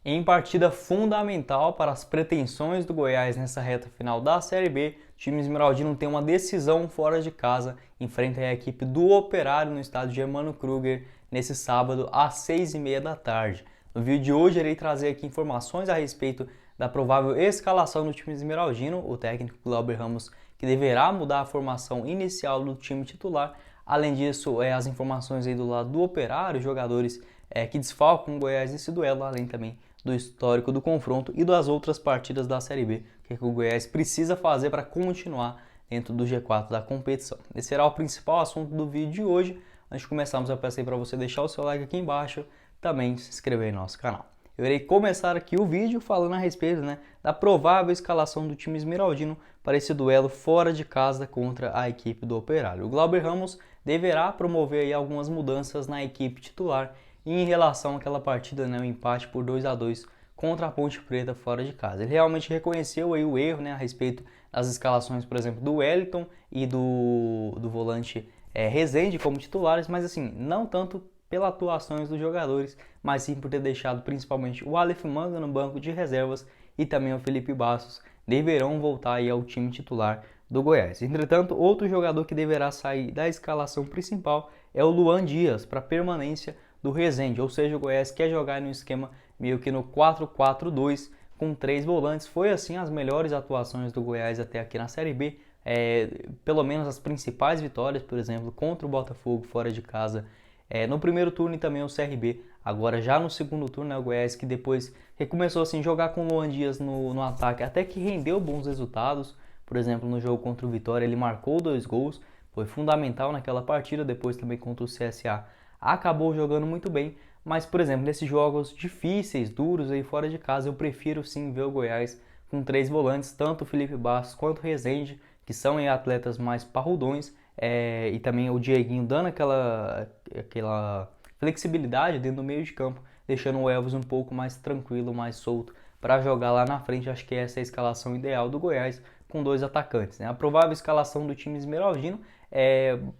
Em partida fundamental para as pretensões do Goiás nessa reta final da Série B, o time esmeraldino tem uma decisão fora de casa, enfrenta a equipe do Operário no estádio Germano Krüger nesse sábado às 6h30 da tarde. No vídeo de hoje irei trazer aqui informações a respeito da provável escalação do time esmeraldino, o técnico Glauber Ramos que deverá mudar a formação inicial do time titular. Além disso, as informações aí do lado do Operário, jogadores que desfalcam o Goiás nesse duelo, além também do histórico do confronto e das outras partidas da Série B, que o Goiás precisa fazer para continuar dentro do G4 da competição. Esse será o principal assunto do vídeo de hoje. Antes de começarmos, eu peço aí para você deixar o seu like aqui embaixo, também se inscrever no nosso canal. Eu irei começar aqui o vídeo falando a respeito da provável escalação do time esmeraldino para esse duelo fora de casa contra a equipe do Operário. O Glauber Ramos deverá promover aí algumas mudanças na equipe titular em relação àquela partida, o empate por 2-2 contra a Ponte Preta fora de casa. Ele realmente reconheceu aí o erro, a respeito das escalações, por exemplo, do Wellington e do volante Rezende como titulares, mas assim, não tanto pelas atuações dos jogadores, mas sim por ter deixado principalmente o Aleph Manga no banco de reservas e também o Felipe Bastos deverão voltar aí ao time titular do Goiás. Entretanto, outro jogador que deverá sair da escalação principal é o Luan Dias, para permanência do Rezende, ou seja, o Goiás quer jogar no esquema meio que no 4-4-2 com 3 volantes. Foi assim as melhores atuações do Goiás até aqui na Série B, pelo menos as principais vitórias, por exemplo, contra o Botafogo fora de casa no primeiro turno e também o CRB. Agora já no segundo turno, o Goiás que depois recomeçou assim jogar com o Luan Dias no ataque, até que rendeu bons resultados. Por exemplo, no jogo contra o Vitória ele marcou 2 gols, foi fundamental naquela partida. Depois também contra o CSA acabou jogando muito bem, mas por exemplo, nesses jogos difíceis, duros aí fora de casa, eu prefiro sim ver o Goiás com 3 volantes, tanto o Felipe Bastos quanto o Rezende, que são atletas mais parrudões, e também o Dieguinho dando aquela flexibilidade dentro do meio de campo, deixando o Elvis um pouco mais tranquilo, mais solto para jogar lá na frente. Acho que essa é a escalação ideal do Goiás com 2 atacantes. A provável escalação do time esmeraldino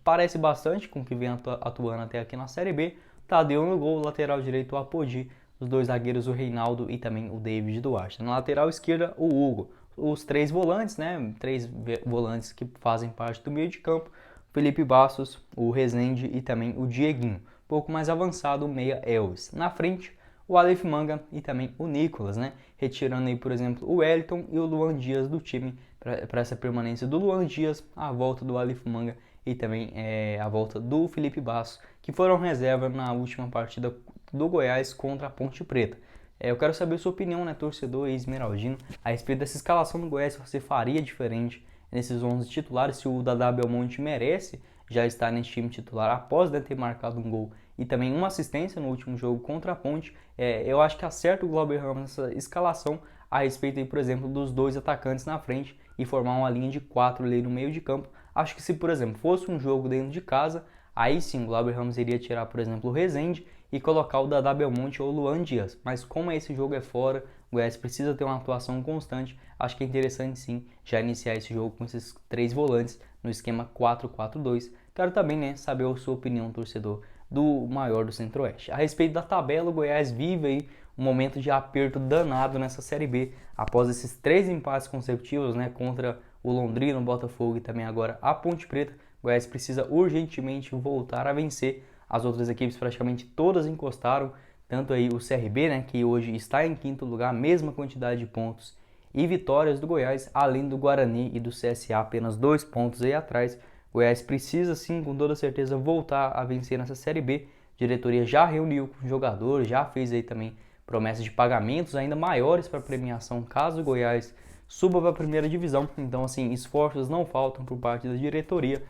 parece bastante com o que vem atuando até aqui na Série B. Tadeu no gol, lateral direito o Apodi, os 2 zagueiros o Reinaldo e também o David Duarte. Na lateral esquerda o Hugo. Os 3 volantes, 3 volantes que fazem parte do meio de campo, Felipe Bastos, o Rezende e também o Dieguinho. Um pouco mais avançado o meia Elvis. Na frente o Aleph Manga e também o Nicolas, retirando aí, por exemplo, o Wellington e o Luan Dias do time para essa permanência do Luan Dias, a volta do Aleph Manga e também a volta do Felipe Bastos, que foram reserva na última partida do Goiás contra a Ponte Preta. Eu quero saber a sua opinião, torcedor esmeraldino, a respeito dessa escalação do Goiás. Se você faria diferente nesses 11 titulares, se o Dadá Belmonte merece já estar nesse time titular após ter marcado um gol e também uma assistência no último jogo contra a Ponte. Eu acho que acerta o Glauber Ramos nessa escalação a respeito, aí, por exemplo, dos 2 atacantes na frente e formar uma linha de 4 ali no meio de campo. Acho que se, por exemplo, fosse um jogo dentro de casa, aí sim o Glauber Ramos iria tirar, por exemplo, o Rezende e colocar o Dadá Belmonte ou o Luan Dias. Mas como esse jogo é fora, o Goiás precisa ter uma atuação constante, acho que é interessante sim já iniciar esse jogo com esses 3 volantes no esquema 4-4-2. Quero também saber a sua opinião, torcedor do maior do Centro-Oeste. A respeito da tabela, o Goiás vive aí um momento de aperto danado nessa Série B, após esses 3 empates consecutivos contra o Londrina, o Botafogo e também agora a Ponte Preta. O Goiás precisa urgentemente voltar a vencer. As outras equipes praticamente todas encostaram, tanto aí o CRB, que hoje está em 5º lugar, mesma quantidade de pontos e vitórias do Goiás, além do Guarani e do CSA, apenas 2 pontos aí atrás. O Goiás precisa sim, com toda certeza, voltar a vencer nessa Série B. A diretoria já reuniu com os jogadores, já fez aí também promessas de pagamentos ainda maiores para a premiação caso o Goiás suba para a primeira divisão. Então, assim, esforços não faltam por parte da diretoria.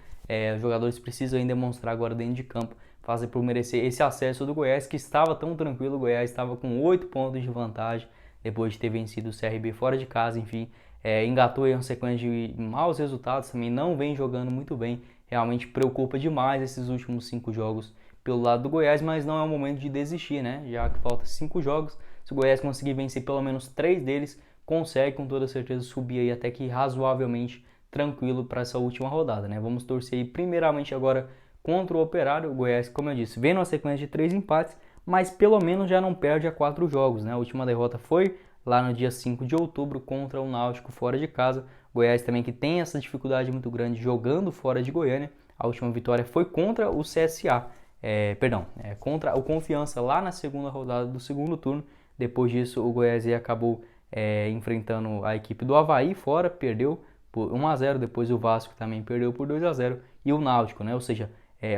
Os jogadores precisam ainda demonstrar agora dentro de campo, fazer por merecer esse acesso do Goiás, que estava tão tranquilo. O Goiás estava com 8 pontos de vantagem depois de ter vencido o CRB fora de casa. Enfim, engatou aí uma sequência de maus resultados, também não vem jogando muito bem. Realmente preocupa demais esses últimos 5 jogos pelo lado do Goiás, mas não é o momento de desistir, já que falta 5 jogos. Se o Goiás conseguir vencer pelo menos 3 deles, consegue com toda certeza subir aí até que razoavelmente tranquilo para essa última rodada. Vamos torcer aí primeiramente agora contra o Operário. O Goiás, como eu disse, vem numa sequência de 3 empates, mas pelo menos já não perde a 4 jogos, né? A última derrota foi lá no dia 5 de outubro contra o Náutico fora de casa. Goiás também que tem essa dificuldade muito grande jogando fora de Goiânia. A última vitória foi contra o CSA, contra o Confiança lá na segunda rodada do segundo turno. Depois disso, o Goiás acabou enfrentando a equipe do Avaí fora, perdeu por 1-0. Depois o Vasco também perdeu por 2-0. E o Náutico, né? Ou seja,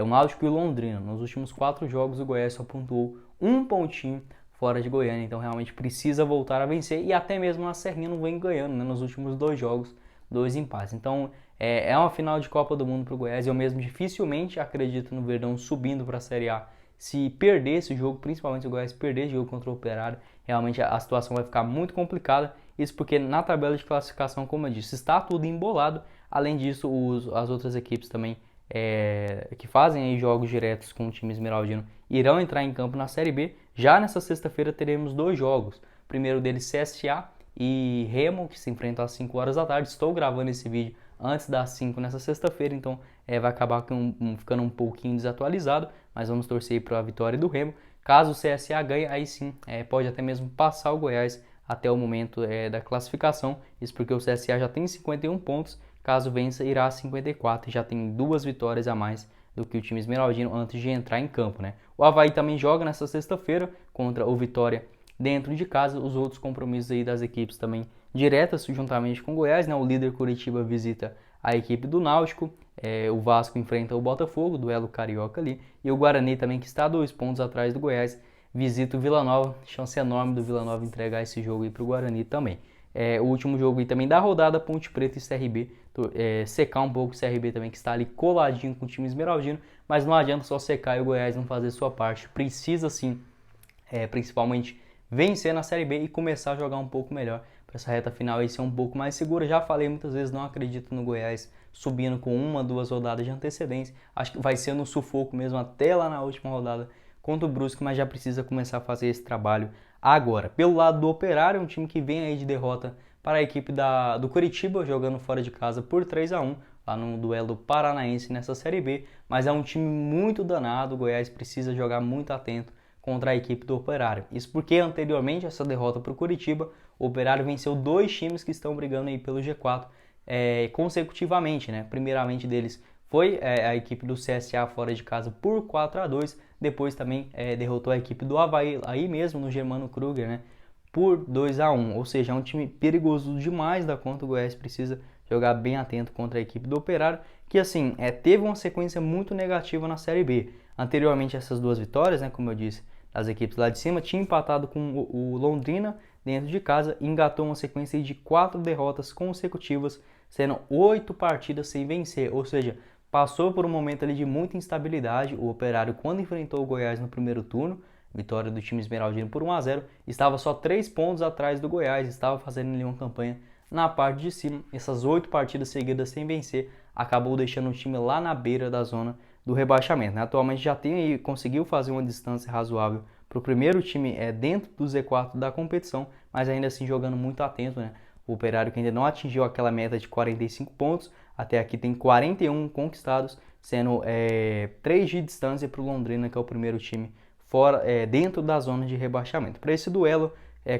o Náutico e o Londrina. Nos últimos 4 jogos, o Goiás só pontuou um pontinho fora de Goiânia. Então, realmente precisa voltar a vencer. E até mesmo a Serrinha não vem ganhando, né? Nos últimos 2 jogos, 2 empates. Então, é uma final de Copa do Mundo para o Goiás. Eu mesmo dificilmente acredito no Verdão subindo para a Série A. Se perder esse jogo, principalmente se o Goiás perder esse jogo contra o Operário, realmente a situação vai ficar muito complicada. Isso porque na tabela de classificação, como eu disse, está tudo embolado. Além disso, as outras equipes também que fazem aí jogos diretos com o time esmeraldino irão entrar em campo na Série B. Já nessa sexta-feira teremos 2 jogos. O primeiro deles CSA e Remo, que se enfrentam às 5 horas da tarde. Estou gravando esse vídeo antes das 5 nessa sexta-feira, então vai acabar ficando um pouquinho desatualizado, mas vamos torcer para a vitória do Remo. Caso o CSA ganhe, aí sim pode até mesmo passar o Goiás até o momento da classificação. Isso porque o CSA já tem 51 pontos, caso vença irá a 54 e já tem 2 vitórias a mais do que o time esmeraldino antes de entrar em campo, né? O Avaí também joga nessa sexta-feira contra o Vitória dentro de casa. Os outros compromissos aí das equipes também diretas juntamente com o Goiás, né? O líder Curitiba visita a equipe do Náutico, o Vasco enfrenta o Botafogo, duelo carioca ali, e o Guarani também, que está 2 pontos atrás do Goiás, visita o Vila Nova. Chance enorme do Vila Nova entregar esse jogo aí para o Guarani também. O último jogo aí também da rodada, Ponte Preta e CRB, secar um pouco o CRB também, que está ali coladinho com o time esmeraldino, mas não adianta só secar e o Goiás não fazer sua parte. Precisa sim, principalmente vencer na Série B e começar a jogar um pouco melhor para essa reta final aí ser um pouco mais segura. Já falei muitas vezes, não acredito no Goiás subindo com 1, 2 rodadas de antecedência. Acho que vai ser no sufoco mesmo até lá na última rodada contra o Brusque, mas já precisa começar a fazer esse trabalho agora. Pelo lado do Operário, um time que vem aí de derrota para a equipe do Curitiba, jogando fora de casa por 3-1, lá no duelo paranaense nessa Série B, mas é um time muito danado. O Goiás precisa jogar muito atento contra a equipe do Operário. Isso porque anteriormente essa derrota para o Curitiba, o Operário venceu 2 times que estão brigando aí pelo G4 consecutivamente, né? Primeiramente deles foi a equipe do CSA fora de casa por 4-2, depois também derrotou a equipe do Avaí, aí mesmo no Germano Kruger, né? Por 2-1, ou seja, é um time perigoso demais da conta. O Goiás precisa jogar bem atento contra a equipe do Operário, que assim, teve uma sequência muito negativa na Série B. Anteriormente essas 2 vitórias, né, como eu disse, das equipes lá de cima, tinha empatado com o Londrina dentro de casa e engatou uma sequência de 4 derrotas consecutivas, sendo 8 partidas sem vencer, ou seja, passou por um momento ali de muita instabilidade. O Operário, quando enfrentou o Goiás no primeiro turno, vitória do time esmeraldino por 1-0, estava só 3 pontos atrás do Goiás, estava fazendo ali uma campanha na parte de cima. Essas 8 partidas seguidas sem vencer acabou deixando o time lá na beira da zona do rebaixamento, né? Atualmente já conseguiu fazer uma distância razoável para o primeiro time dentro do Z4 da competição, mas ainda assim jogando muito atento, né? O Operário, que ainda não atingiu aquela meta de 45 pontos, até aqui tem 41 conquistados, sendo 3 de distância para o Londrina, que é o primeiro time fora, dentro da zona de rebaixamento. Para esse duelo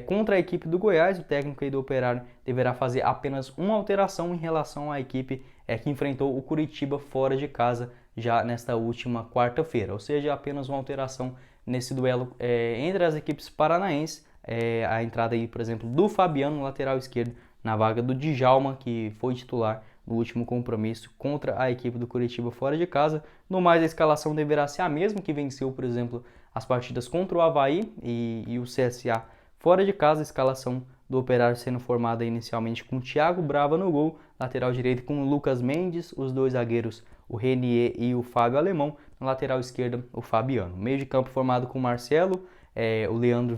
contra a equipe do Goiás, o técnico aí do Operário deverá fazer apenas uma alteração em relação à equipe que enfrentou o Curitiba fora de casa já nesta última quarta-feira, ou seja, apenas uma alteração nesse duelo entre as equipes paranaenses. A entrada aí, por exemplo, do Fabiano, lateral esquerdo, na vaga do Djalma, que foi titular no último compromisso contra a equipe do Curitiba fora de casa. No mais, a escalação deverá ser a mesma que venceu, por exemplo, as partidas contra o Avaí e o CSA fora de casa. A escalação do Operário sendo formada inicialmente com Thiago Brava no gol, lateral direito com o Lucas Mendes, os 2 zagueiros, o Renier e o Fábio Alemão, na lateral esquerda, o Fabiano. Meio de campo formado com o Marcelo, o Leandro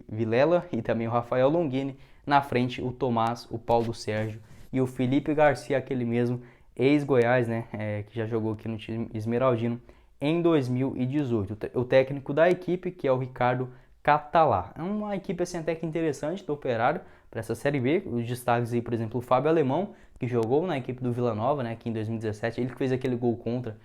Vilela e também o Rafael Longini. Na frente, o Tomás, o Paulo Sérgio e o Felipe Garcia, aquele mesmo ex-Goiás, né, que já jogou aqui no time esmeraldino em 2018. O técnico da equipe, que é o Ricardo Catalá. É uma equipe assim até que interessante do Operário para essa Série B. Os destaques aí, por exemplo, o Fábio Alemão, que jogou na equipe do Vila Nova, né, aqui em 2017, ele que fez aquele gol contra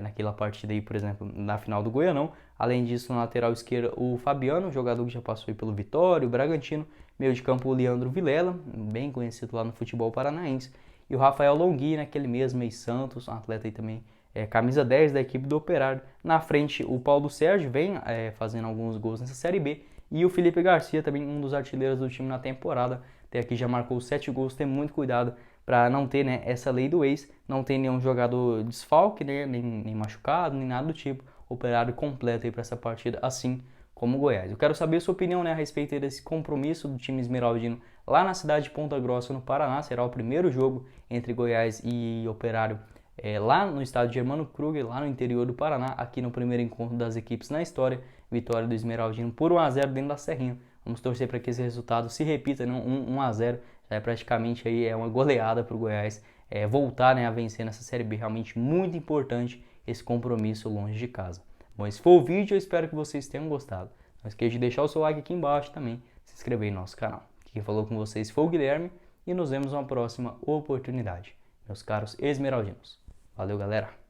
naquela partida aí, por exemplo, na final do Goianão. Além disso, na lateral esquerda, o Fabiano, jogador que já passou aí pelo Vitória, o Bragantino. Meio de campo, o Leandro Vilela, bem conhecido lá no futebol paranaense. E o Rafael Longhi, naquele mesmo meio Santos, um atleta aí também, camisa 10 da equipe do Operário. Na frente, o Paulo Sérgio vem fazendo alguns gols nessa Série B. E o Felipe Garcia, também um dos artilheiros do time na temporada. Até aqui já marcou 7 gols, tem muito cuidado para não ter, né, essa lei do ex, não ter nenhum jogador desfalque, né, nem machucado, nem nada do tipo. Operário completo aí para essa partida, assim como o Goiás. Eu quero saber a sua opinião, né, a respeito desse compromisso do time esmeraldino lá na cidade de Ponta Grossa, no Paraná. Será o primeiro jogo entre Goiás e Operário lá no estádio Germano Kruger, lá no interior do Paraná, aqui no primeiro encontro das equipes na história. Vitória do Esmeraldino por 1 a 0 dentro da Serrinha. Vamos torcer para que esse resultado se repita, né? 1 a 0 já é praticamente aí uma goleada para o Goiás voltar, né, a vencer nessa Série B. Realmente muito importante esse compromisso longe de casa. Bom, esse foi o vídeo, eu espero que vocês tenham gostado. Não esqueça de deixar o seu like aqui embaixo também, se inscrever no nosso canal. Quem falou com vocês foi o Guilherme e nos vemos numa próxima oportunidade, meus caros esmeraldinos. Valeu, galera!